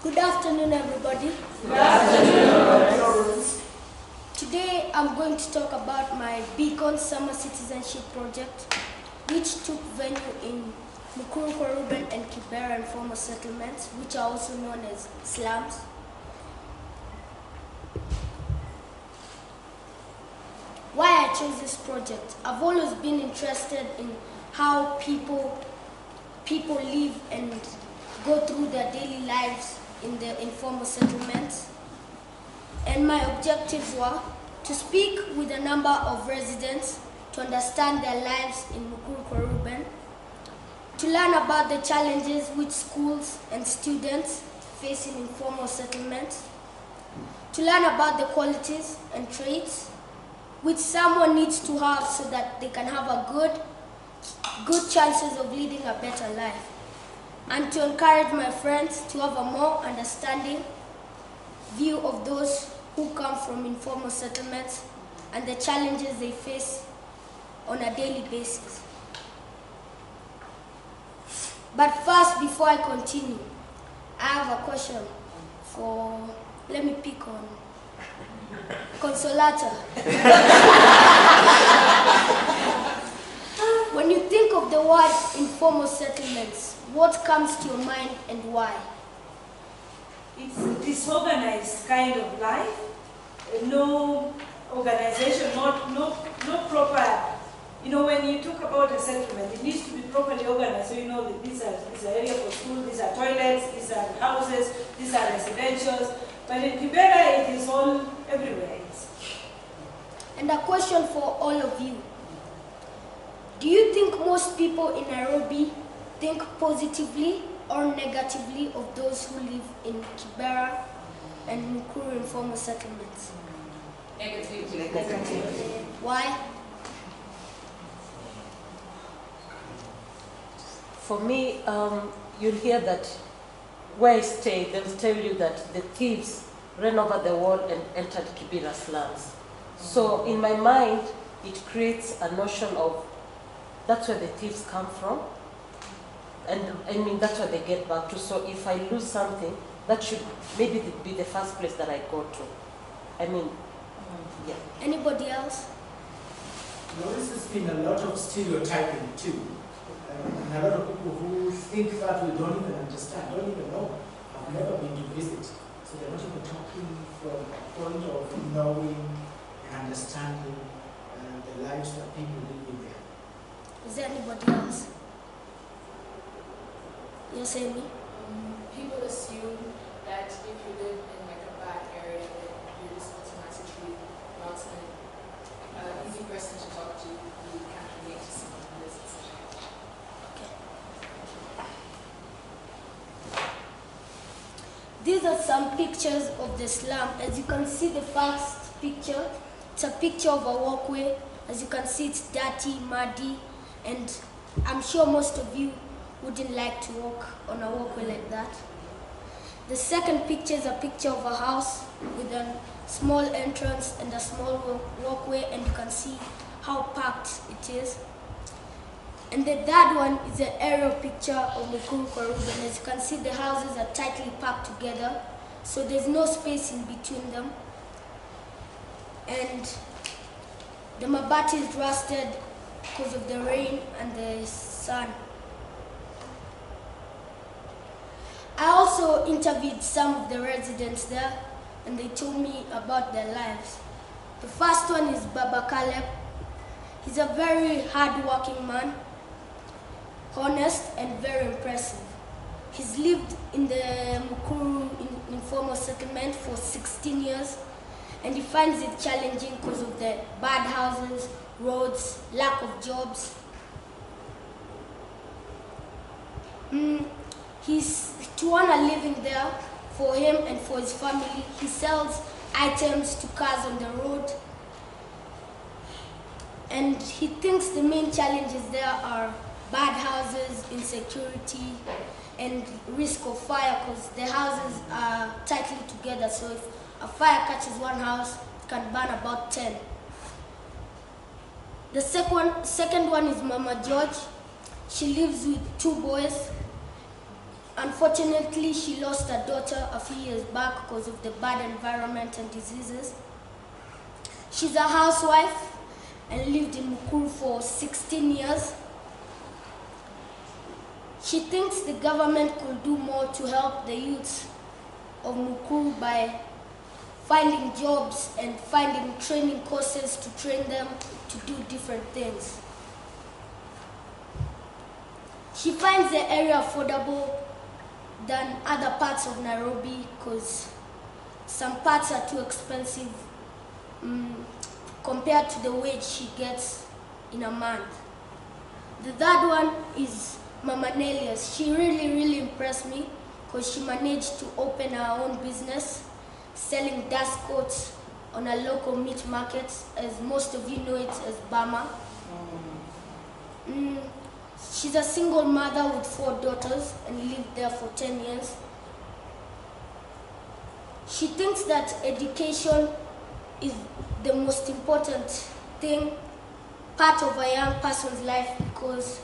Good afternoon, everybody. Good afternoon. Today, I'm going to talk about my Beacon Summer Citizenship project, which took venue in Mutua and Kibera informal settlements, which are also known as slums. Why I chose this project? I've always been interested in how people live and go through their daily lives in the informal settlements. And my objectives were to speak with a number of residents to understand their lives in Mutua, to learn about the challenges which schools and students face in informal settlements, to learn about the qualities and traits which someone needs to have so that they can have a good chances of leading a better life, and to encourage my friends to have a more understanding view of those who come from informal settlements and the challenges they face on a daily basis. But first, before I continue, I have a question for, let me pick on Consolata. When you think of the word informal settlements, what comes to your mind and why? It's a disorganized kind of life. No organization, no proper. You know, when you talk about a settlement, it needs to be properly organized. So you know that these are area for school, these are toilets, these are houses, these are residentials. But in Kibera, it is all everywhere. And a question for all of you. Do you think most people in Nairobi think positively or negatively of those who live in Kibera and Mukuru informal settlements? Negatively. Why? For me, you'll hear that where I stay, they'll tell you that the thieves ran over the wall and entered Kibera slums. So in my mind, it creates a notion of that's where the thieves come from, and I mean that's where they get back to. So if I lose something, that should maybe be the first place that I go to. I mean, yeah. Anybody else? Notice there's been a lot of stereotyping too. And a lot of people who think that we don't even understand, don't even know, have never been to visit. So they're not even talking from a point of knowing and understanding the lives that people live in there. Is there anybody else? Yes, Amy? People assume that if you live in like a bad area, that you're just automatically not an easy person to talk to. You can't relate to someone who lives in such a These are some pictures of the slum. As you can see, the first picture, it's a picture of a walkway. As you can see, it's dirty, muddy, and I'm sure most of you wouldn't like to walk on a walkway like that. The second picture is a picture of a house with a small entrance and a small walkway, and you can see how packed it is. And the third one is an aerial picture of Mukuru. And as you can see, the houses are tightly packed together, so there's no space in between them. And the mabati is rusted because of the rain and the sun. I also interviewed some of the residents there, and they told me about their lives. The first one is Baba Caleb. He's a very hard-working man, honest and very impressive. He's lived in the Mukuru informal settlement for 16 years, and he finds it challenging because of the bad houses, roads, lack of jobs. To earn a living there, for him and for his family, he sells items to cars on the road, and he thinks the main challenges there are bad houses, insecurity, and risk of fire, because the houses are tightly together, so if a fire catches one house, it can burn about 10. The second one is Mama George. She lives with 2 boys. Unfortunately, she lost her daughter a few years back because of the bad environment and diseases. She's a housewife and lived in Mukuru for 16 years. She thinks the government could do more to help the youths of Mukuru by finding jobs and finding training courses to train them to do different things. She finds the area affordable than other parts of Nairobi because some parts are too expensive compared to the wage she gets in a month. The third one is Mama Nelias. She really impressed me because she managed to open her own business selling dust coats on a local meat market, as most of you know it as Bama. She's a single mother with 4 daughters and lived there for 10 years. She thinks that education is the most important part of a young person's life because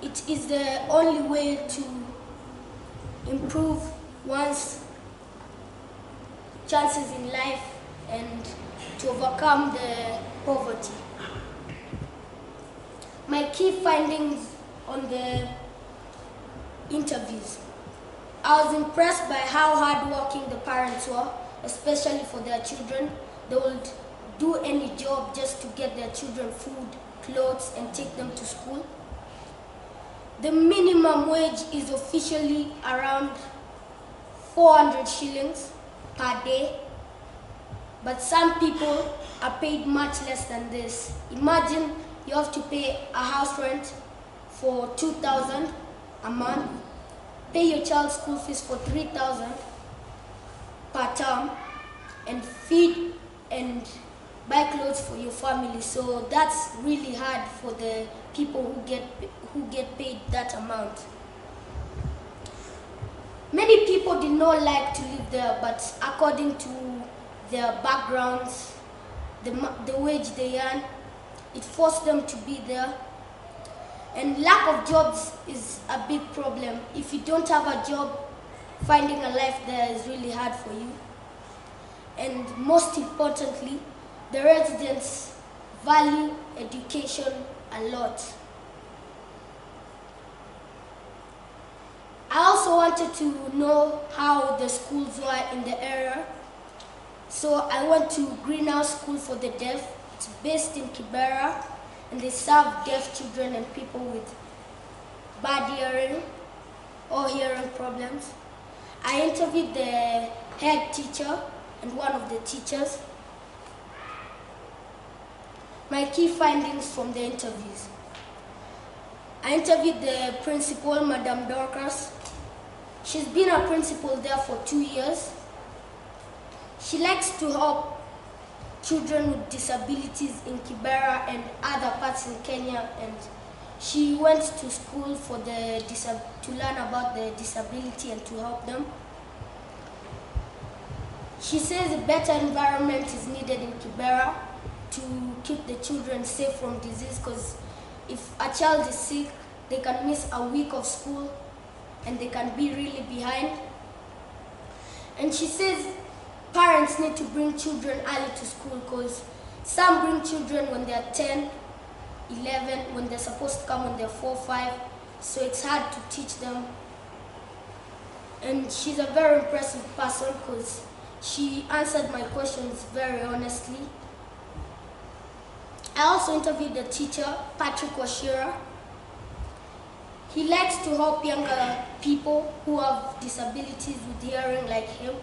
it is the only way to improve one's chances in life and to overcome the poverty. My key findings on the interviews. I was impressed by how hardworking the parents were, especially for their children. They would do any job just to get their children food, clothes, and take them to school. The minimum wage is officially around 400 shillings per day, but some people are paid much less than this. Imagine you have to pay a house rent for 2,000 a month, pay your child's school fees for 3,000 per term, and feed and buy clothes for your family. So that's really hard for the people who get paid that amount. Many people did not like to live there, but according to their backgrounds, the wage they earn, it forced them to be there. And lack of jobs is a big problem. If you don't have a job, finding a life there is really hard for you. And most importantly, the residents value education a lot. I also wanted to know how the schools were in the area. So I went to Greenhouse School for the Deaf. It's based in Kibera, and they serve deaf children and people with bad hearing or hearing problems. I interviewed the head teacher and one of the teachers. My key findings from the interviews. I interviewed the principal, Madam Dorcas. She's been a principal there for 2 years. She likes to help children with disabilities in Kibera and other parts in Kenya, and she went to school for to learn about the disability and to help them. She says a better environment is needed in Kibera to keep the children safe from disease, because if a child is sick, they can miss a week of school and they can be really behind. And she says parents need to bring children early to school, because some bring children when they're 10, 11, when they're supposed to come when they're 4, 5, so it's hard to teach them. And she's a very impressive person because she answered my questions very honestly. I also interviewed the teacher, Patrick Washira. He likes to help younger people who have disabilities with hearing like him,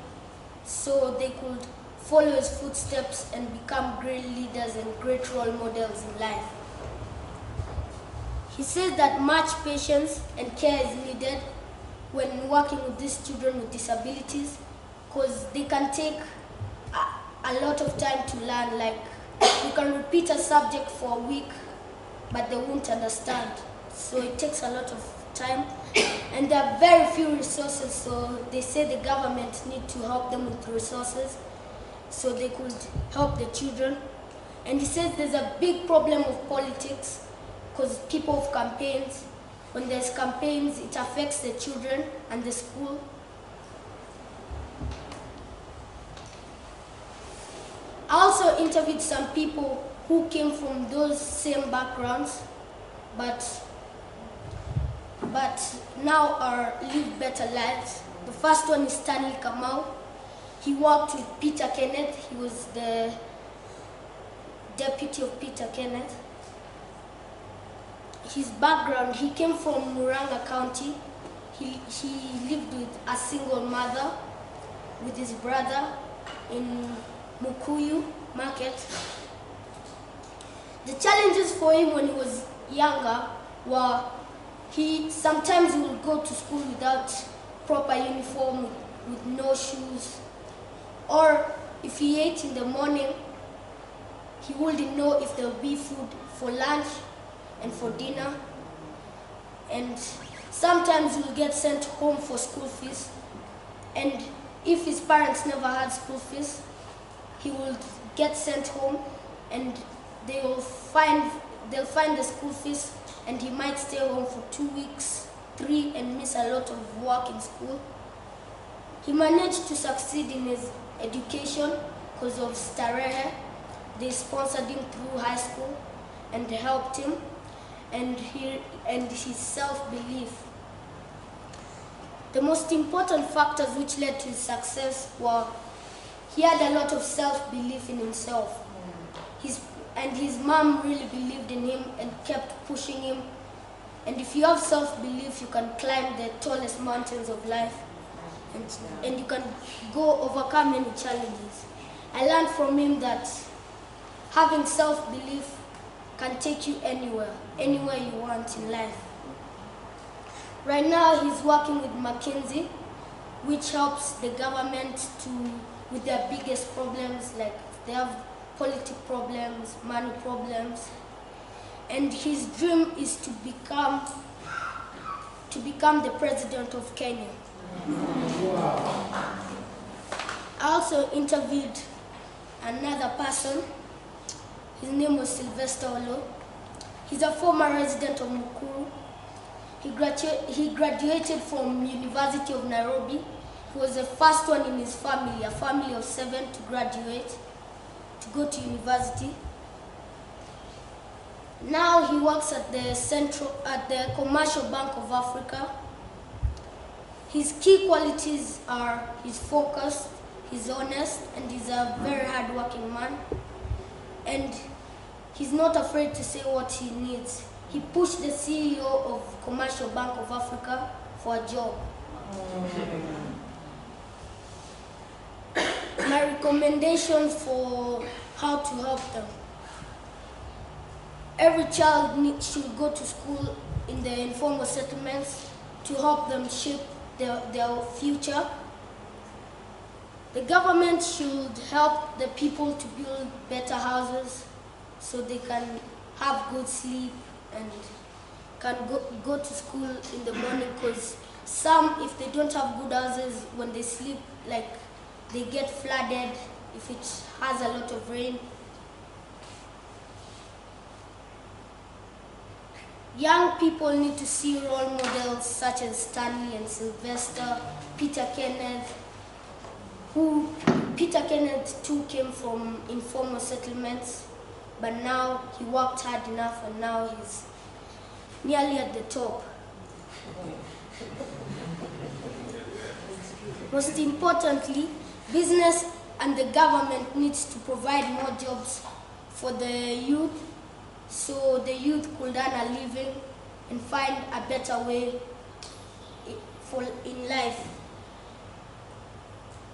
so they could follow his footsteps and become great leaders and great role models in life. He says that much patience and care is needed when working with these children with disabilities, because they can take a lot of time to learn. Like, you can repeat a subject for a week, but they won't understand. So it takes a lot of time, and there are very few resources, so they say the government need to help them with resources so they could help the children. And he says there's a big problem of politics, because people have campaigns When there's campaigns, it affects the children and the school. I also interviewed some people who came from those same backgrounds, but now live better lives. The first one is Stanley Kamau. He worked with Peter Kenneth. He was the deputy of Peter Kenneth. His background, he came from Muranga County. He lived with a single mother with his brother in Mukuyu market. The challenges for him when he was younger were sometimes he would go to school without proper uniform, with no shoes, or if he ate in the morning, he wouldn't know if there would be food for lunch and for dinner. And sometimes he would get sent home for school fees, and if his parents never had school fees, he would get sent home and they'll find the school fees, and he might stay home for 2 weeks, 3, and miss a lot of work in school. He managed to succeed in his education because of Starehe. They sponsored him through high school and helped him, and his self-belief. The most important factors which led to his success were he had a lot of self-belief in himself. His mom really believed in him and kept pushing him. And if you have self-belief, you can climb the tallest mountains of life, and you can overcome many challenges. I learned from him that having self-belief can take you anywhere you want in life. Right now, he's working with McKinsey, which helps the government with their biggest problems, like they have political problems, money problems, and his dream is to become the president of Kenya. Wow. I also interviewed another person. His name was Sylvester Olo. He's a former resident of Mukuru. He graduated from University of Nairobi. He was the first one in his family, a family of 7, to graduate, to go to university. Now he works at the Commercial Bank of Africa. His key qualities are he's focused, he's honest, and he's a very hard-working man. And he's not afraid to say what he needs. He pushed the CEO of Commercial Bank of Africa for a job. My recommendations for how to help them. Every child should go to school in the informal settlements to help them shape their future. The government should help the people to build better houses so they can have good sleep and can go to school in the morning, because some, if they don't have good houses, when they sleep, like they get flooded if it has a lot of rain. Young people need to see role models such as Stanley and Sylvester, Peter Kenneth, Peter Kenneth too came from informal settlements, but now he worked hard enough and now he's nearly at the top. Most importantly, business and the government needs to provide more jobs for the youth, so the youth could earn a living and find a better way in life.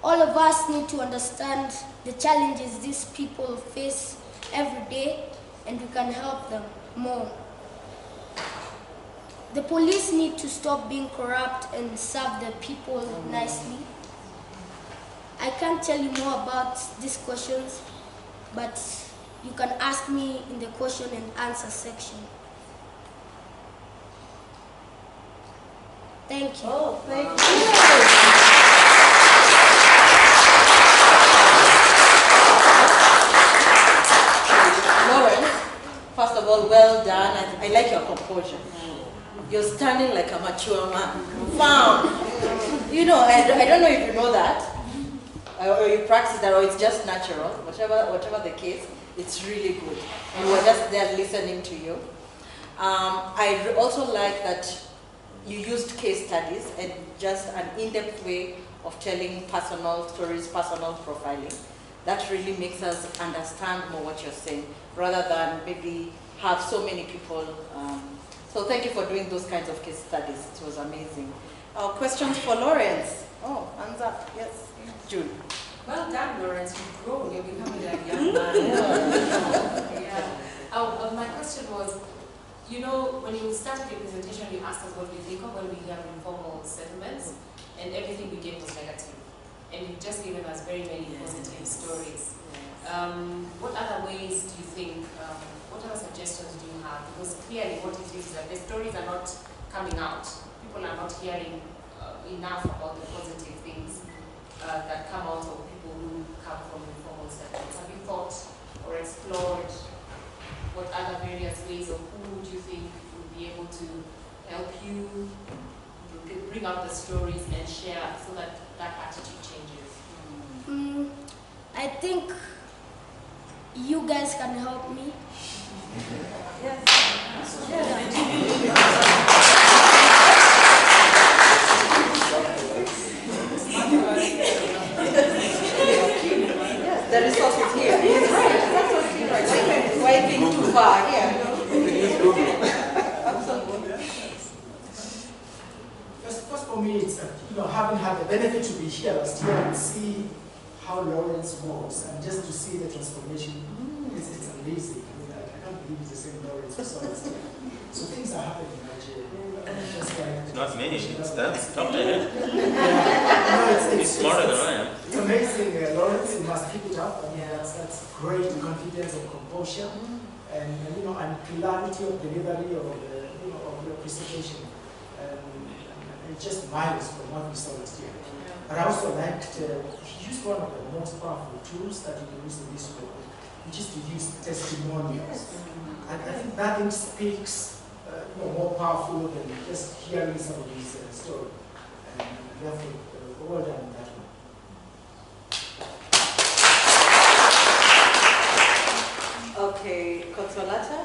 All of us need to understand the challenges these people face every day, and we can help them more. The police need to stop being corrupt and serve the people nicely. I can't tell you more about these questions, but you can ask me in the question and answer section. Thank you. Oh, thank you. Lawrence, first of all, well done. I like your composure. You're standing like a mature man. Wow. You know, I don't know if you know that, or you practice that, or it's just natural. Whatever the case, it's really good. And we're just there listening to you. I also like that you used case studies and just an in-depth way of telling personal stories, personal profiling. That really makes us understand more what you're saying, rather than maybe have so many people. So thank you for doing those kinds of case studies. It was amazing. Questions for Lawrence? Oh, hands up. Yes, June. Well done, Lawrence. You've grown. You're becoming like a young man. Yeah. My question was, you know, when you started your presentation, you asked us what we think of when we have informal settlements, and everything we gave was negative. And you've just given us very many positive stories. What other ways do you think, what other suggestions do you have? Because clearly what it is that the stories are not coming out. People are not hearing enough about the positive things that come out of people who come from informal settlements. Have you thought or explored what other various ways, or who do you think would be able to help you bring out the stories and share so that that attitude changes? I think you guys can help me. Yes. Yes, the resource is here. That's okay, right. Why think too far? Yeah. Absolutely. First for me, it's having had the benefit to be here last year and see how Lawrence works, and just to see the transformation, it's amazing. I mean, I can't believe it's the same Lawrence we saw last year. So things are happening in Nigeria. Just like not me, it's them. Talk to him. He's smarter than I am. It's amazing, Lawrence. You must keep it up. I mean, that's great confidence and composure, and clarity of delivery of your presentation. It's just miles from what we saw last year. But I also liked, he used one of the most powerful tools that you can use in this work, which is to use testimonials. And I think nothing speaks more powerful than just hearing somebody's story. And therefore, well done in that one. Okay, Consolata?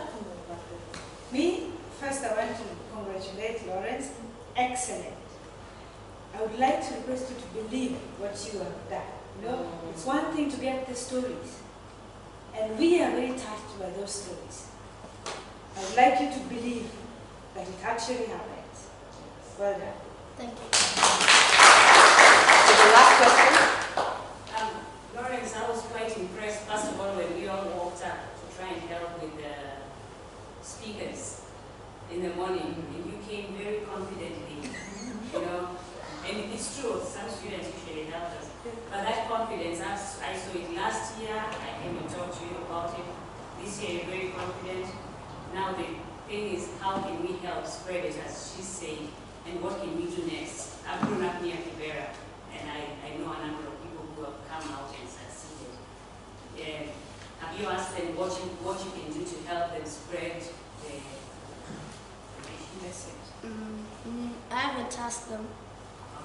Me, first I want to congratulate Lawrence. Excellent. I would like to request you to believe what you have done. You know, it's one thing to get the stories, and we are very touched by those stories. I would like you to believe that it actually happens. Well done. Thank you. So the last question. Lawrence, I was quite impressed, first of all, when you all walked up to try and help with the speakers in the morning, and you came very confidently, and it's true, some students usually help us, but that confidence, I saw it last year, I came and talked to you about it. This year you're very confident. Now the thing is, how can we help spread it, as she said, and what can we do next? I've grown up near Kibera, and I know a number of people who have come out and succeeded. Have you asked them what you can do to help them spread the message? I haven't asked them,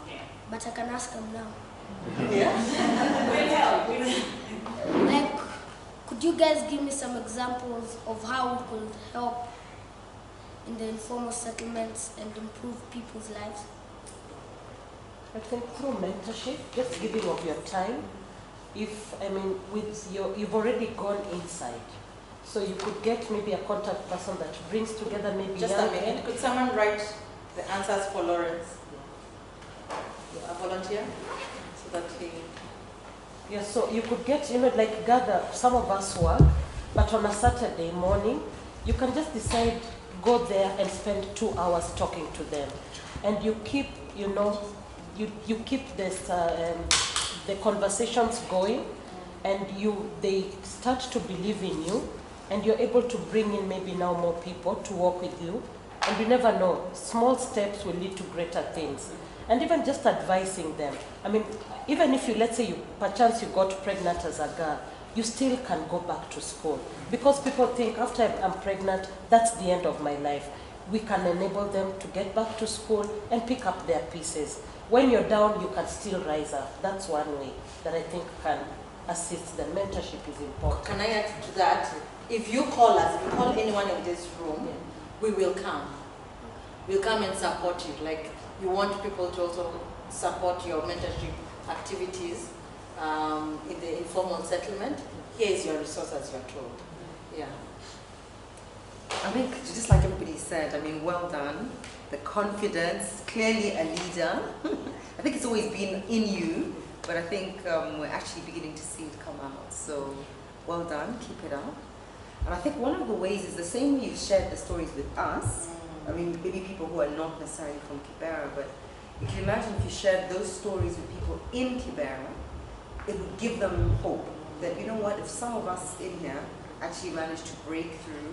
Okay. but I can ask them now. Yeah. We'll help. Like, could you guys give me some examples of how we could help in the informal settlements and improve people's lives? I think through mentorship, just giving of your time. You've already gone inside. So you could get maybe a contact person that brings together maybe Just a minute. Could someone write the answers for Lawrence? A volunteer? So that he... Yeah, so you could get, gather, some of us work, but on a Saturday morning, you can just decide, go there and spend 2 hours talking to them. And you keep, you keep this, the conversations going, and they start to believe in you, and you're able to bring in maybe now more people to work with you. And you never know, small steps will lead to greater things. And even just advising them. Even if let's say perchance you got pregnant as a girl, you still can go back to school. Because people think after I'm pregnant, that's the end of my life. we can enable them to get back to school and pick up their pieces. When you're down, you can still rise up. That's one way that I think can assist. The mentorship is important. Can I add to that? If you call us, if you call anyone in this room, we will come. We'll come and support you. Like, you want people to also support your mentorship activities in the informal settlement. Here is your resource, as you're told. Yeah. I think, just like everybody said, I mean, well done. The confidence, clearly a leader. I think it's always been in you, but I think we're actually beginning to see it come out. So, well done, keep it up. And I think one of the ways is the same way you've shared the stories with us. I mean, maybe people who are not necessarily from Kibera, but you can imagine if you shared those stories with people in Kibera, it would give them hope that, you know what, if some of us in here actually manage to break through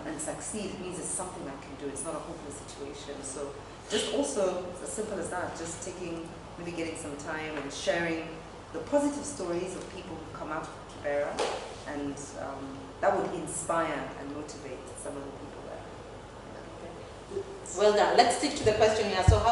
and succeed, it means there's something I can do. It's not a hopeless situation. So just also, as simple as that, just maybe getting some time and sharing the positive stories of people who come out of Kibera, and that would inspire and motivate some of the people there. Well done. Let's stick to the question here. So how